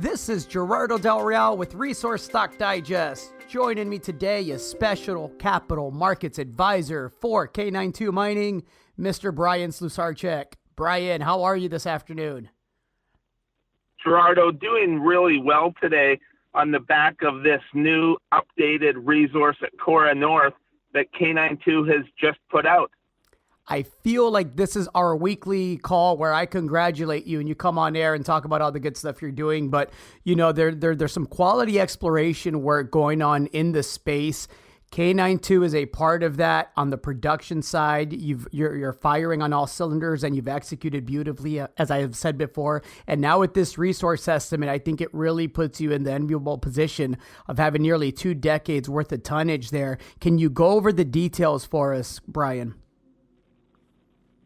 This is Gerardo Del Real with Resource Stock Digest. Joining me today is Special Capital Markets Advisor for K92 Mining, Mr. Bryan Slusarchuk. Bryan, how are you this afternoon? Gerardo, doing really well today on the back of this new updated resource at Cora North that K92 has just put out. I feel like this is our weekly call where I congratulate you and you come on air and talk about all the good stuff you're doing. But, you know, there's some quality exploration work going on in the space. K92 is a part of that on the production side. You're firing on all cylinders and you've executed beautifully, as I have said before. And now with this resource estimate, I think it really puts you in the enviable position of having nearly 2 decades worth of tonnage there. Can you go over the details for us, Bryan?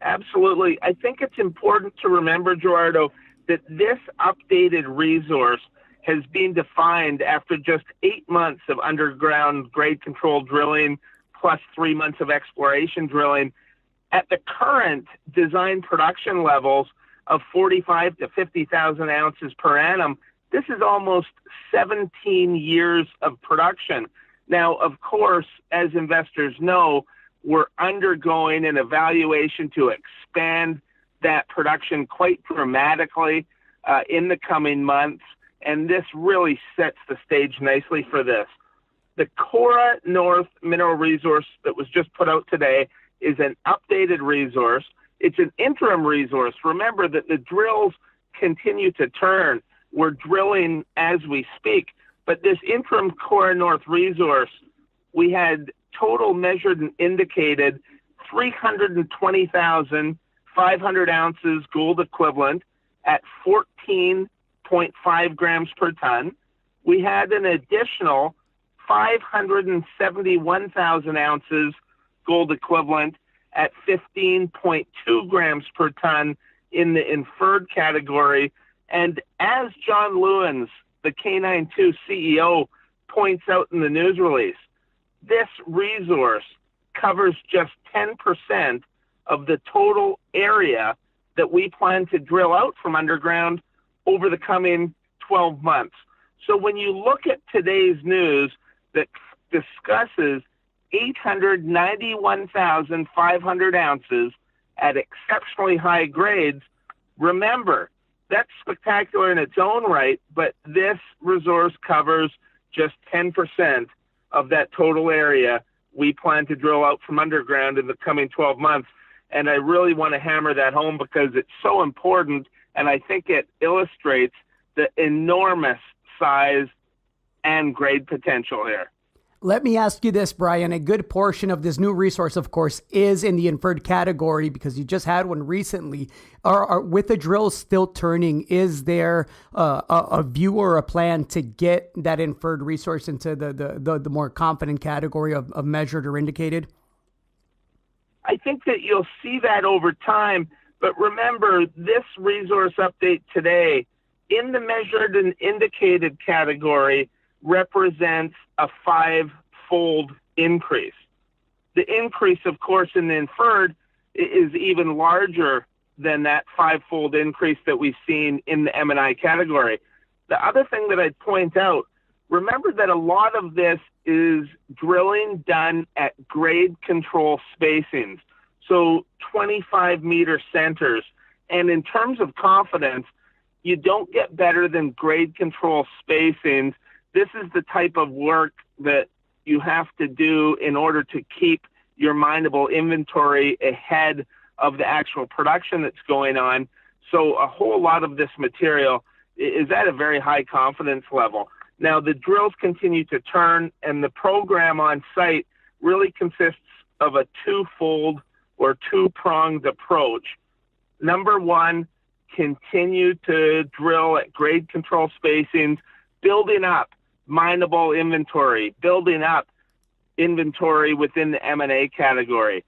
Absolutely. I think it's important to remember, Gerardo, that this updated resource has been defined after just 8 months of underground grade control drilling plus 3 months of exploration drilling. At the current design production levels of 45 to 50,000 ounces per annum, this is almost 17 years of production. Now, of course, as investors know, we're undergoing an evaluation to expand that production quite dramatically in the coming months, and this really sets the stage nicely for this. The Cora North mineral resource that was just put out today is an updated resource. It's an interim resource. Remember that the drills continue to turn. We're drilling as we speak, but this interim Cora North resource, we had total measured and indicated 320,500 ounces gold equivalent at 14.5 grams per ton. We had an additional 571,000 ounces gold equivalent at 15.2 grams per ton in the inferred category. And as John Lewins, the K92 CEO, points out in the news release, this resource covers just 10% of the total area that we plan to drill out from underground over the coming 12 months. So when you look at today's news that discusses 891,500 ounces at exceptionally high grades, remember, that's spectacular in its own right, but this resource covers just 10% of that total area we plan to drill out from underground in the coming 12 months. And I really want to hammer that home because it's so important, and I think it illustrates the enormous size and grade potential here. Let me ask you this, Bryan. A good portion of this new resource, of course, is in the inferred category because you just had one recently. With the drills still turning, is there a view or a plan to get that inferred resource into the more confident category of measured or indicated? I think that you'll see that over time. But remember, this resource update today in the measured and indicated category represents a 5-fold increase. The increase, of course, in the inferred is even larger than that 5-fold increase that we've seen in the M&I category. The other thing that I'd point out, remember that a lot of this is drilling done at grade control spacings, so 25-meter centers. And in terms of confidence, you don't get better than grade control spacings. This is the type of work that you have to do in order to keep your mineable inventory ahead of the actual production that's going on. So a whole lot of this material is at a very high confidence level. Now, the drills continue to turn, and the program on site really consists of a twofold or two-pronged approach. Number one, continue to drill at grade control spacings, building up mineable inventory, building up inventory within the M&A category.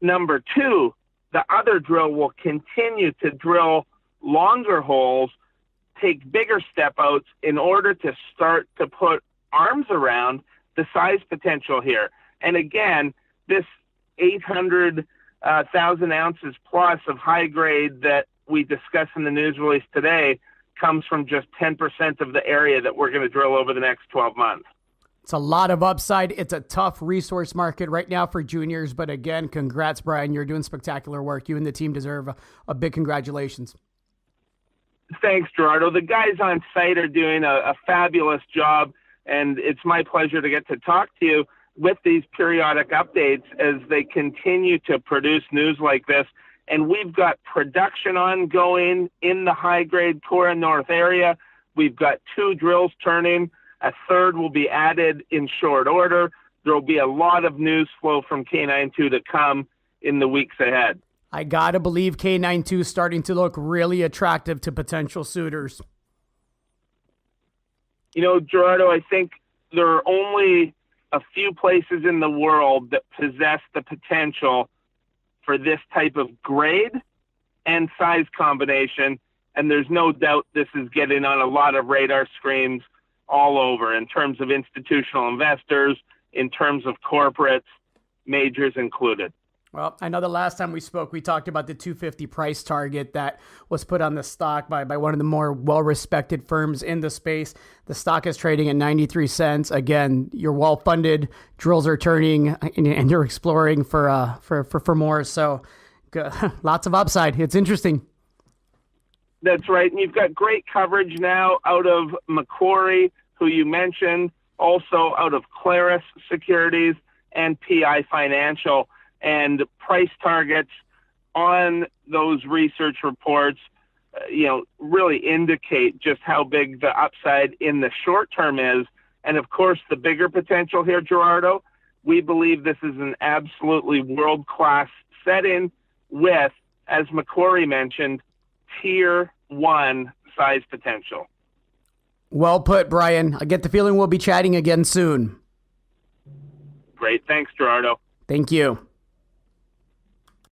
Number two, the other drill will continue to drill longer holes, take bigger step outs in order to start to put arms around the size potential here. And again, this 800,000 ounces plus of high grade that we discussed in the news release today comes from just 10% of the area that we're going to drill over the next 12 months. It's a lot of upside. It's a tough resource market right now for juniors. But again, congrats, Bryan. You're doing spectacular work. You and the team deserve a big congratulations. Thanks, Gerardo. The guys on site are doing a fabulous job, and it's my pleasure to get to talk to you with these periodic updates as they continue to produce news like this. And we've got production ongoing in the high-grade Cora North area. We've got 2 drills turning. A third will be added in short order. There will be a lot of news flow from K92 to come in the weeks ahead. I got to believe K92 is starting to look really attractive to potential suitors. You know, Gerardo, I think there are only a few places in the world that possess the potential for this type of grade and size combination, and there's no doubt this is getting on a lot of radar screens all over in terms of institutional investors, in terms of corporates, majors included. Well, I know the last time we spoke, we talked about the 250 price target that was put on the stock by one of the more well-respected firms in the space. The stock is trading at 93 cents. Again, you're well-funded, drills are turning, and you're exploring for more. So lots of upside. It's interesting. That's right. And you've got great coverage now out of Macquarie, who you mentioned, also out of Claris Securities and PI Financial. And price targets on those research reports, really indicate just how big the upside in the short term is. And of course, the bigger potential here, Gerardo, we believe this is an absolutely world-class setting with, as Macquarie mentioned, tier 1 size potential. Well put, Bryan. I get the feeling we'll be chatting again soon. Great. Thanks, Gerardo. Thank you.